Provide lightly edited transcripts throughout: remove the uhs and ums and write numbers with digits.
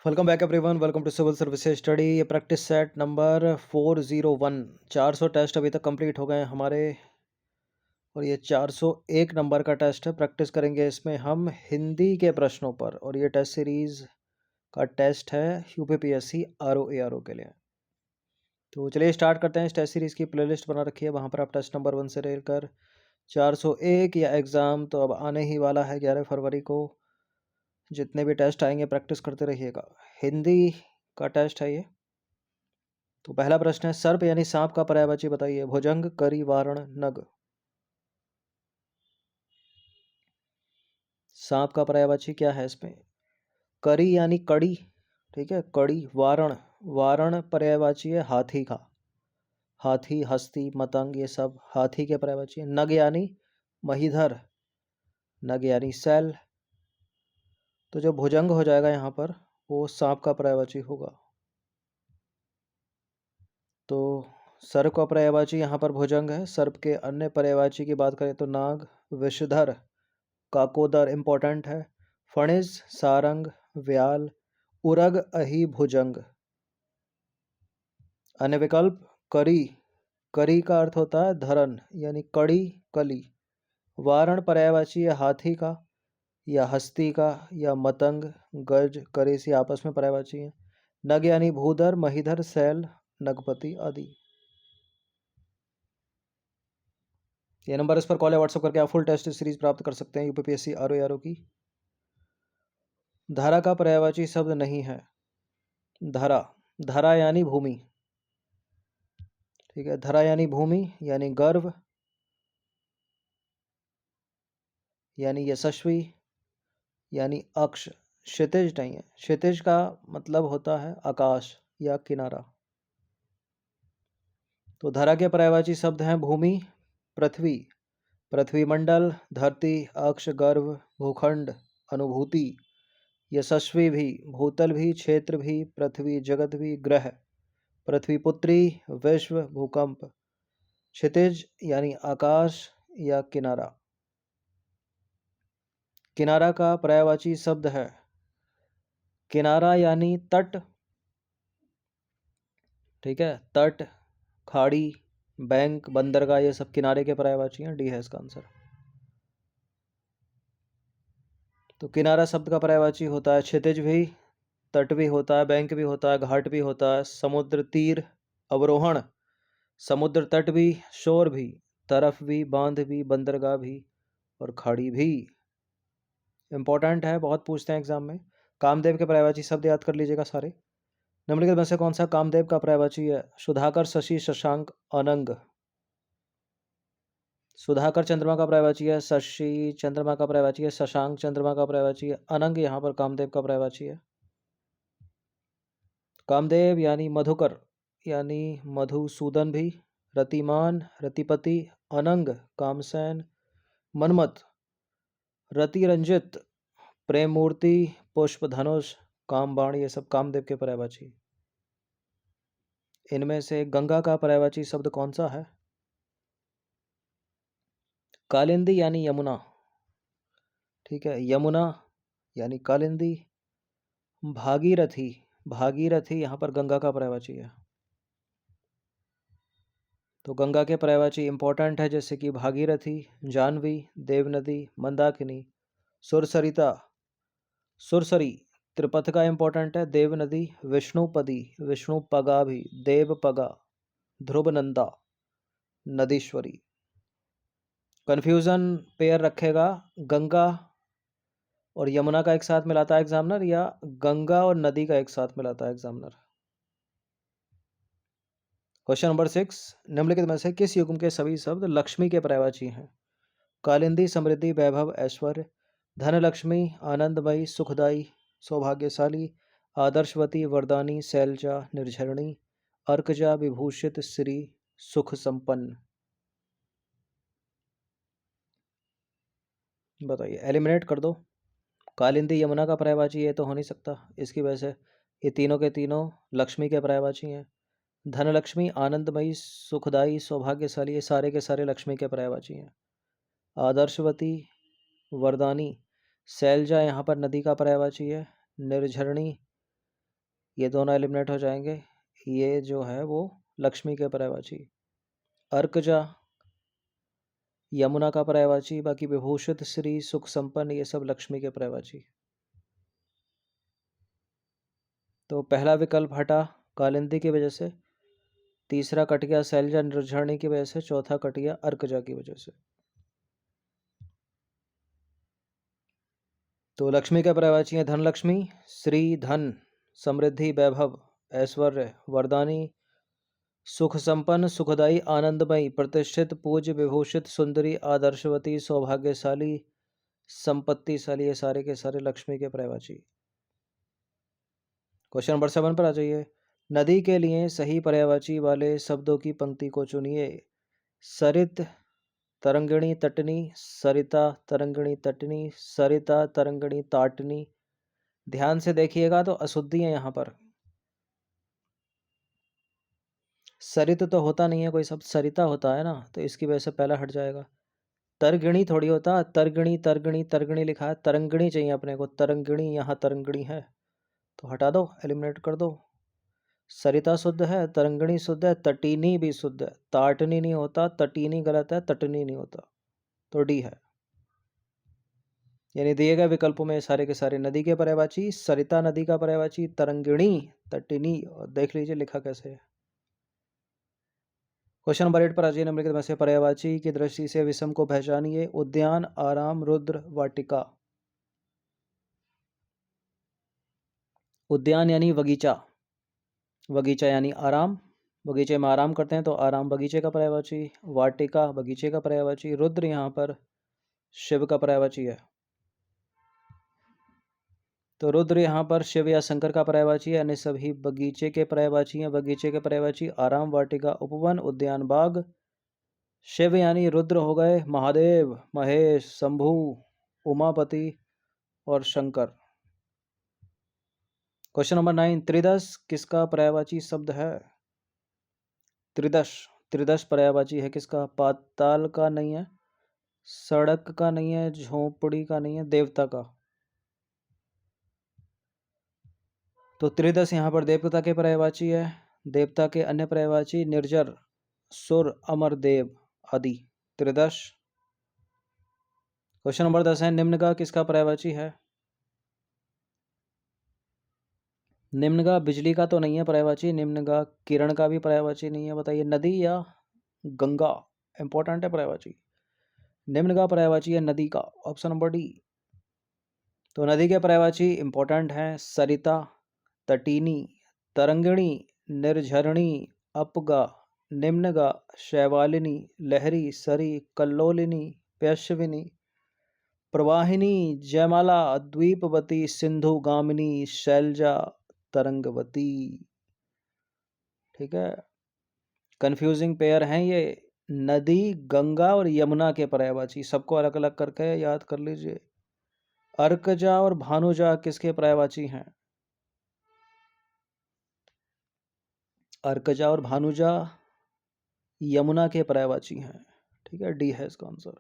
Welcome back everyone, welcome to civil services study. ये practice set number 401। 400 test अभी तक complete हो गए हैं हमारे, और ये 401 नंबर का टेस्ट है। प्रैक्टिस करेंगे इसमें हम हिंदी के प्रश्नों पर, और ये टेस्ट सीरीज का टेस्ट है यूपीपीएससी आरओ के लिए। तो चलिए स्टार्ट करते हैं। इस टेस्ट सीरीज की प्लेलिस्ट बना रखी है, वहाँ पर आप टेस्ट नंबर 1 से लेकर 401 या एग्ज़ाम तो अब आने ही वाला है 11 फरवरी को। जितने भी टेस्ट आएंगे प्रैक्टिस करते रहिएगा। हिंदी का टेस्ट है ये। तो पहला प्रश्न है, सर्प यानी सांप का पर्यायवाची बताइए। भुजंग, करी, वारण, नग। सांप का पर्यायवाची क्या है इसमें? करी यानी कड़ी, ठीक है, कड़ी। वारण, वारण पर्यायवाची है हाथी का। हाथी, हस्ती, मतंग, ये सब हाथी के पर्यायवाची है। नग यानी महीधर, नग यानी सैल। तो जो भुजंग हो जाएगा यहाँ पर वो सांप का पर्यायवाची होगा। तो सर्प का पर्यायवाची यहाँ पर भुजंग है। सर्प के अन्य पर्यायवाची की बात करें तो नाग, विषधर, काकोदर इम्पोर्टेंट है, फणिज, सारंग, व्याल, उरग, अहि, भुजंग। अन्य विकल्प, करी, करी का अर्थ होता है धरन यानी कड़ी, कली। वारण पर्यायवाची है हाथी का या हस्ती का या मतंग, गज, करे से आपस में पर्यायवाची है। नग यानी भूधर, महीधर, सैल, नगपति आदि। ये नंबर इस पर कॉल या व्हाट्सएप करके आप फुल टेस्ट सीरीज प्राप्त कर सकते हैं यूपीपीएससी आरओ की। धारा का पर्यायवाची शब्द नहीं है। धरा, धरा यानी भूमि, ठीक है। धरा यानी भूमि यानी गर्भ यानी यशस्वी यानी अक्ष। क्षितिज नहीं है। क्षितिज का मतलब होता है आकाश या किनारा। तो धरा के पर्यायवाची शब्द हैं भूमि, पृथ्वी, पृथ्वी मंडल, धरती, अक्ष, गर्भ, भूखंड, अनुभूति, यशस्वी भी, भूतल भी, क्षेत्र भी, पृथ्वी, जगत भी, ग्रह, पृथ्वी पुत्री, विश्व, भूकंप। क्षितिज यानी आकाश या किनारा। किनारा का पर्यायवाची शब्द है किनारा यानी तट, ठीक है। तट, खाड़ी, बैंक, बंदरगाह, ये सब किनारे के पर्यायवाची हैं। डी है इसका आंसर। तो किनारा शब्द का पर्यायवाची होता है क्षितिज भी, तट भी होता है, बैंक भी होता है, घाट भी होता है, समुद्र तीर, अवरोहण, समुद्र तट भी, शोर भी, तरफ भी, बांध भी, बंदरगाह भी और खाड़ी भी। इंपॉर्टेंट है, बहुत पूछते हैं एग्जाम में। कामदेव के पर्यायवाची शब्द याद कर लीजिएगा सारे। निम्नलिखित में से कौन सा कामदेव का पर्यायवाची है? सुधाकर, शशि, शशांक, अनंग। सुधाकर चंद्रमा का पर्यायवाची है, शशि चंद्रमा का पर्यायवाची है, शशांक चंद्रमा का पर्यायवाची है, अनंग यहाँ पर कामदेव का पर्यायवाची है। कामदेव यानी मधुकर यानी मधुसूदन भी, रतिमान, रतिपति, अनंग, कामसेन, मनमत, रति रंजित, प्रेम मूर्ति, पुष्प धनुष, कामबाण, ये सब कामदेव के पर्यायवाची। इनमें से गंगा का पर्यायवाची शब्द कौन सा है? कालिंदी यानी यमुना, ठीक है, यमुना यानी कालिंदी। भागीरथी, भागीरथी यहाँ पर गंगा का पर्यायवाची है। तो गंगा के पर्यायवाची इंपॉर्टेंट है, जैसे कि भागीरथी, जानवी, देवनदी, मंदाकिनी, सुरसरिता, सुरसरी। त्रिपथ का इंपॉर्टेंट है, देवनदी, विष्णुपदी, विष्णुपगा भी, देवपगा, ध्रुवनंदा, नदीश्वरी। कंफ्यूजन पेयर रखेगा, गंगा और यमुना का एक साथ मिलाता है एग्जामिनर, या गंगा और नदी का एक साथ मिलाता है एग्जामिनर। क्वेश्चन नंबर 6, निम्नलिखित में से किस युग्म के सभी शब्द लक्ष्मी के पर्यायवाची हैं? कालिंदी, समृद्धि, वैभव, ऐश्वर्य, धनलक्ष्मी, आनंदमयी, सुखदाई, सौभाग्यशाली, आदर्शवती, वरदानी, शैलजा, निर्झरणी, अर्कजा, विभूषित, श्री, सुख संपन्न। बताइए, एलिमिनेट कर दो। कालिंदी यमुना का पर्यायवाची ये तो हो नहीं सकता, इसकी वजह से ये तीनों के तीनों लक्ष्मी के पर्यायवाची हैं। धनलक्ष्मी, आनंदमयी, सुखदाई, सौभाग्यशाली, ये सारे के सारे लक्ष्मी के पर्यायवाची हैं। आदर्शवती, वरदानी, शैलजा यहाँ पर नदी का पर्यायवाची है। निर्झरणी ये दोनों एलिमिनेट हो जाएंगे। ये जो है वो लक्ष्मी के पर्यायवाची। अर्कजा यमुना का पर्यायवाची, बाकी विभूषित, श्री, सुख, संपन्न ये सब लक्ष्मी के पर्यायवाची। तो पहला विकल्प हटा कालिंदी की वजह से, तीसरा कट गया शैलजा निर्झरणी की वजह से, चौथा कट गया अर्कजा की वजह से। तो लक्ष्मी के पर्यायवाची है धन लक्ष्मी, श्री धन, समृद्धि, वैभव, ऐश्वर्य, वरदानी, सुख संपन्न, सुखदाई, आनंदमयी, प्रतिष्ठित, पूज्य, विभूषित, सुंदरी, आदर्शवती, सौभाग्यशाली, संपत्तिशाली, ये सारे के सारे लक्ष्मी के पर्यायवाची। क्वेश्चन नंबर 7 पर आ जाइए। नदी के लिए सही पर्यायवाची वाले शब्दों की पंक्ति को चुनिए। सरित तरंगिणी तटनी, सरिता तरंगिणी तटनी, सरिता तरंगिणी ताटनी। ध्यान से देखिएगा तो अशुद्धि है यहाँ पर। सरित तो होता नहीं है कोई शब्द, सरिता होता है ना, तो इसकी वजह से पहला हट जाएगा। तरगिणी थोड़ी होता, तरगिणी तरगिणी तरगिणी लिखा है, तरंगिणी चाहिए अपने को, तरंगिणी, यहाँ तरंगिणी है तो हटा दो, एलिमिनेट कर दो। सरिता शुद्ध है, तरंगिणी शुद्ध है, तटीनी भी शुद्ध है, ताटनी नहीं होता, तटीनी गलत है, तटनी नहीं होता, तो डी है। यानी दिए गए विकल्पों में सारे के सारे नदी के पर्यायवाची, सरिता नदी का पर्यायवाची, तरंगिणी, तटिनी, और देख लीजिए लिखा कैसे है। क्वेश्चन नंबर 8 पर आ जाइए। निम्नलिखित में से पर्यायवाची की दृष्टि से विषम को पहचानिए। उद्यान, आराम, रुद्र, वाटिका। उद्यान यानी बगीचा, बगीचा यानी आराम, बगीचे में आराम करते हैं तो आराम बगीचे का पर्यायवाची। वाटिका बगीचे का पर्यायवाची। रुद्र यहाँ पर शिव का पर्यायवाची है, तो रुद्र यहाँ पर शिव या शंकर का पर्यायवाची है, यानी सभी बगीचे के पर्यायवाची हैं। बगीचे के पर्यायवाची आराम, वाटिका, उपवन, उद्यान, बाग। शिव यानी रुद्र हो गए, महादेव, महेश, शंभु, उमापति और शंकर। क्वेश्चन नंबर 9, त्रिदश किसका पर्यायवाची शब्द है? त्रिदश, त्रिदश पर्यायवाची है किसका? पाताल का नहीं है, सड़क का नहीं है, झोपड़ी का नहीं है, देवता का। तो त्रिदश यहाँ पर देवता के पर्यायवाची है। देवता के अन्य पर्यायवाची निर्जर, सुर, अमर, देव आदि। त्रिदश। क्वेश्चन नंबर 10 है, निम्न का किसका पर्यायवाची है? निम्न का बिजली का तो नहीं है पर्यायवाची, निम्न का किरण का भी पर्यायवाची नहीं है। बताइए नदी या गंगा, इंपॉर्टेंट है पर्यायवाची। निम्न का पर्यायवाची है नदी का, ऑप्शन नंबर डी। तो नदी के पर्यायवाची इंपॉर्टेंट हैं सरिता, तटीनी, तरंगिणी, निर्झरणी, अपगा, निम्नगा, शैवालिनी, लहरी, सरी, कल्लोलिनी, पैश्विनी, प्रवाहिनी, जयमाला, द्वीपवती, सिंधुगामिनी, शैलजा, तरंगवती। ठीक है, कंफ्यूजिंग पेयर हैं ये, नदी, गंगा और यमुना के पर्यायवाची। सबको अलग अलग करके याद कर लीजिए। अर्कजा और भानुजा किसके पर्यायवाची हैं? अर्कजा और भानुजा यमुना के पर्यायवाची हैं। ठीक है, डी है इसका आंसर।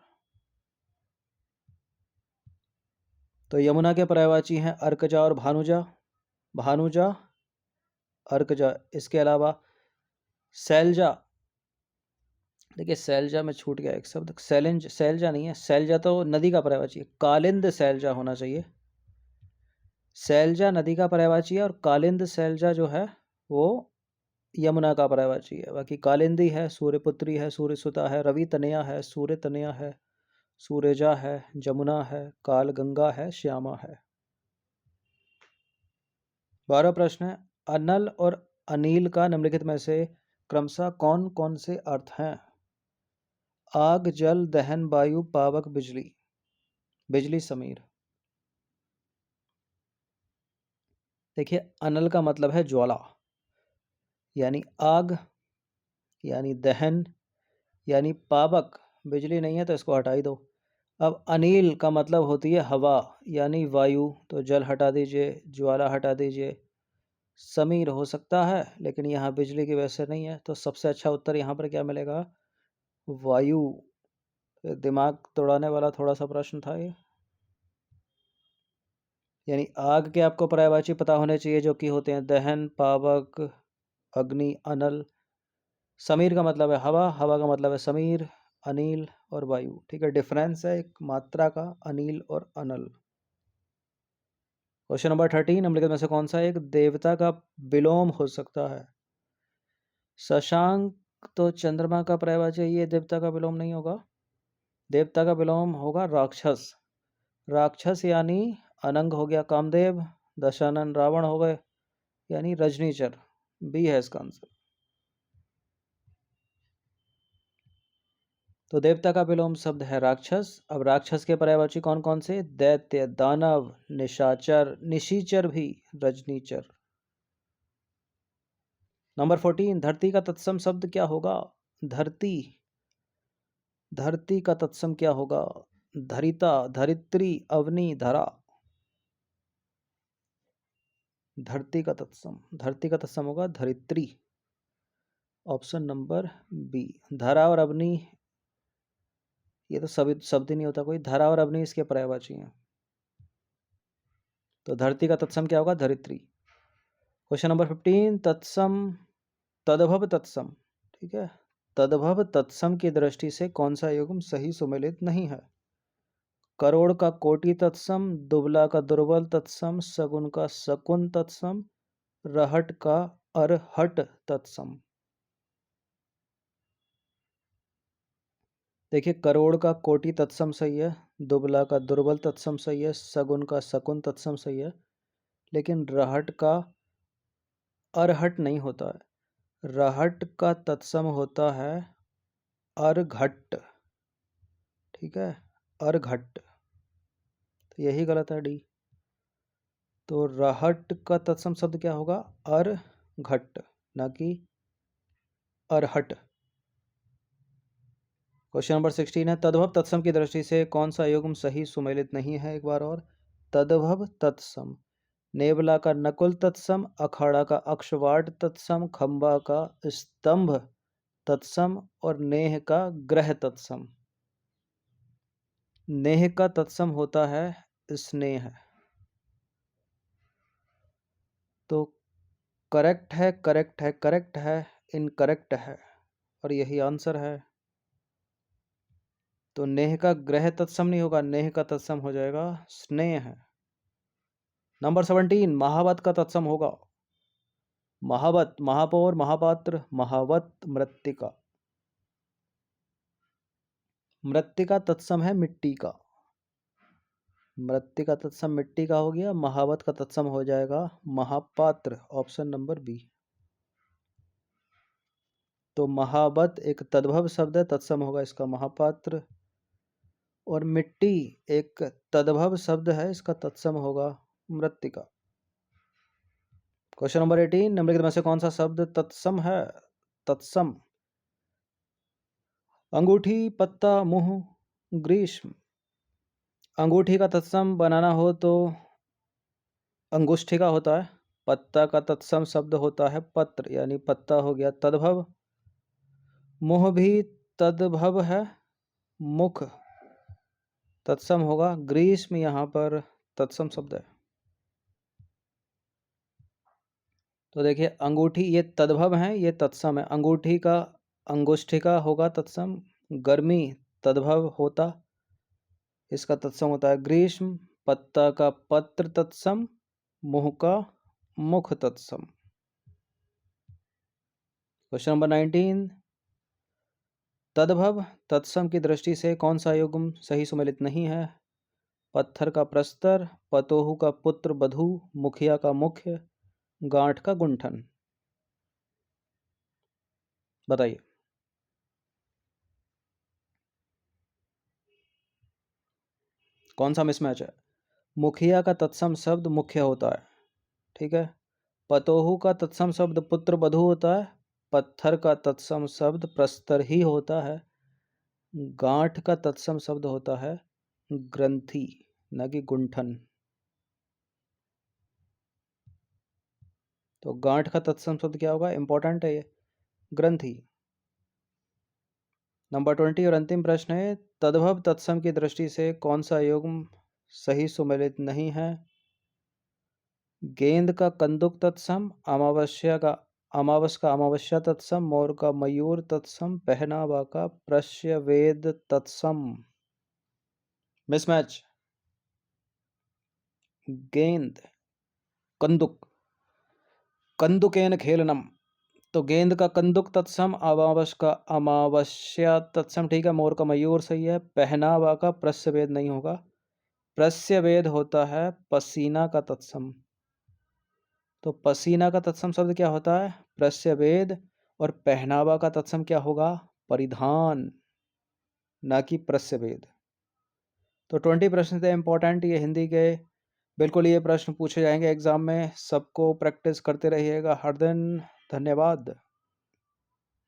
तो यमुना के पर्यायवाची हैं अर्कजा और भानुजा, भानुजा, अर्कजा। इसके अलावा शैलजा, देखिए शैलजा में छूट गया एक शब्द, शैलिंज, शैलजा नहीं है, शैलजा तो नदी का पर्यायवाची है, कालिंद शैलजा होना चाहिए। शैलजा नदी का पर्यायवाची है और कालिंद शैलजा जो है वो यमुना का पर्यायवाची है। बाकी कालिंदी है, सूर्यपुत्री है, सूर्यसुता है, रवि तनया है, सूर्य तनया है, सूर्यजा है, जमुना है, काल गंगा है, श्यामा है। 12 प्रश्न है, अनल और अनिल का निम्नलिखित में से क्रमशः कौन कौन से अर्थ हैं? आग, जल, दहन, वायु, पावक, बिजली। बिजली, समीर। देखिए अनल का मतलब है ज्वाला, यानी आग, यानी दहन, यानी पावक। बिजली नहीं है तो इसको हटा ही दो। अब अनिल का मतलब होती है हवा, यानी वायु, तो जल हटा दीजिए, ज्वाला हटा दीजिए, समीर हो सकता है लेकिन यहाँ बिजली की वजह से नहीं है, तो सबसे अच्छा उत्तर यहाँ पर क्या मिलेगा? वायु। दिमाग दौड़ाने वाला थोड़ा सा प्रश्न था ये। यानी आग के आपको पर्यायवाची पता होने चाहिए, जो कि होते हैं दहन, पावक, अग्नि, अनल। समीर का मतलब है हवा, हवा का मतलब है समीर, अनिल और वायु। ठीक है, डिफरेंस है एक मात्रा का, अनिल और अनल। क्वेश्चन नंबर 13, निम्नलिखित में से कौन सा एक देवता का विलोम हो सकता है? शशांक तो चंद्रमा का पर्यायवाची है, ये देवता का विलोम नहीं होगा। देवता का विलोम होगा राक्षस। राक्षस यानी अनंग हो गया कामदेव, दशानन रावण हो गए यानी रजनीचर। बी है इसका आंसर। तो देवता का विलोम शब्द है राक्षस। अब राक्षस के पर्यायवाची कौन कौन से? दैत्य, दानव, निशाचर, निशीचर भी, रजनीचर। नंबर 14, धरती का तत्सम शब्द क्या होगा? धरती, धरती का तत्सम क्या होगा? धरिता, धरित्री, अवनी, धरा। धरती का तत्सम, धरती का तत्सम होगा धरित्री। Option number B. धरा और अवनी, ये तो सभी शब्द ही नहीं होता कोई। धरा और अवनी इसके पर्यायवाची हैं। तो धरती का तत्सम क्या होगा? धरित्री। क्वेश्चन नंबर 15, तत्सम, तद्भव तत्सम। ठीक है, तद्भव तत्सम की दृष्टि से कौन सा युग्म सही सुमेलित नहीं है? करोड़ का कोटि तत्सम, दुबला का दुर्बल तत्सम, सगुन का शकुन तत्सम, रहट का अरहट तत्सम। देखिए, करोड़ का कोटि तत्सम सही है, दुबला का दुर्बल तत्सम सही है, सगुन का शकुन तत्सम सही है, लेकिन रहट का अरहट नहीं होता है। रहट का तत्सम होता है अर्घट। ठीक है, अर्घट, तो यही गलत है डी। तो रहट का तत्सम शब्द क्या होगा? अर्घट, ना कि अरहट। क्वेश्चन नंबर 16 है, तद्भव तत्सम की दृष्टि से कौन सा युग्म सही सुमेलित नहीं है? एक बार और, तद्भव तत्सम, नेबला का नकुल तत्सम, अखाड़ा का अक्षवाट तत्सम, खंबा का स्तंभ तत्सम और नेह का ग्रह तत्सम। नेह का तत्सम होता है स्नेह। तो करेक्ट है, करेक्ट है, करेक्ट है, इनकरेक्ट है, और यही आंसर है। तो नेह का ग्रह तत्सम नहीं होगा, नेह का तत्सम हो जाएगा स्नेह। नंबर 17, महावत का तत्सम होगा। महावत, महापौर, महापात्र, महावत, मृत्तिका। मृत्तिका तत्सम है मिट्टी का। मृत्तिका तत्सम मिट्टी का हो गया, महावत का तत्सम हो जाएगा महापात्र। Option number B. तो महावत एक तद्भव शब्द है, तत्सम होगा इसका महापात्र। और मिट्टी एक तद्भव शब्द है, इसका तत्सम होगा मृत्तिका। क्वेश्चन नंबर 18, निम्नलिखित में से कौन सा शब्द तत्सम है? तत्सम, अंगूठी, पत्ता, मुंह, ग्रीष्म। अंगूठी का तत्सम बनाना हो तो अंगुष्ठी का होता है। पत्ता का तत्सम शब्द होता है पत्र, यानी पत्ता हो गया तद्भव। मुंह भी तद्भव है, मुख तत्सम होगा ग्रीष्म, यहाँ पर तत्सम शब्द है। तो देखिए, अंगूठी ये तद्भव है, ये तत्सम है। अंगूठी का अंगुष्ठी का होगा तत्सम। गर्मी तद्भव होता, इसका तत्सम होता है ग्रीष्म। पत्ता का पत्र तत्सम, मुंह का मुख तत्सम। क्वेश्चन नंबर 19, तद्भव तत्सम की दृष्टि से कौन सा युग्म सही सुमेलित नहीं है? पत्थर का प्रस्तर, पतोहू का पुत्र बधू, मुखिया का मुख्य, गांठ का गुंठन। बताइए। कौन सा मिसमैच है? मुखिया का तत्सम शब्द मुख्य होता है। ठीक है, पतोहू का तत्सम शब्द पुत्र बधू होता है। पत्थर का तत्सम शब्द प्रस्तर ही होता है। गांठ का तत्सम शब्द होता है ग्रंथि, न कि गुंठन। तो गांठ का तत्सम शब्द क्या होगा? इंपॉर्टेंट है ये, ग्रंथि। नंबर 20 और अंतिम प्रश्न है, तद्भव तत्सम की दृष्टि से कौन सा युग्म सही सुमेलित नहीं है? गेंद का कंदुक तत्सम, अमावस का अमावस्या तत्सम, मोर का मयूर तत्सम, पहनावा का प्रश्यवेद तत्सम। मिसमैच। गेंद, कंदुक, कंदुकेन खेलनम, तो गेंद का कंदुक तत्सम, का अमावस्या तत्सम, ठीक है। मोर का मयूर सही है। पहनावा का प्रस्यवेद नहीं होगा, प्रस्यवेद होता है पसीना का तत्सम। तो पसीना का तत्सम शब्द क्या होता है? प्रस्यवेद। और पहनावा का तत्सम क्या होगा? परिधान, ना कि प्रस्यवेद। तो 20 प्रश्न थे इंपॉर्टेंट ये हिंदी के। बिल्कुल ये प्रश्न पूछे जाएंगे एग्जाम में। सबको प्रैक्टिस करते रहिएगा हर दिन। धन्यवाद।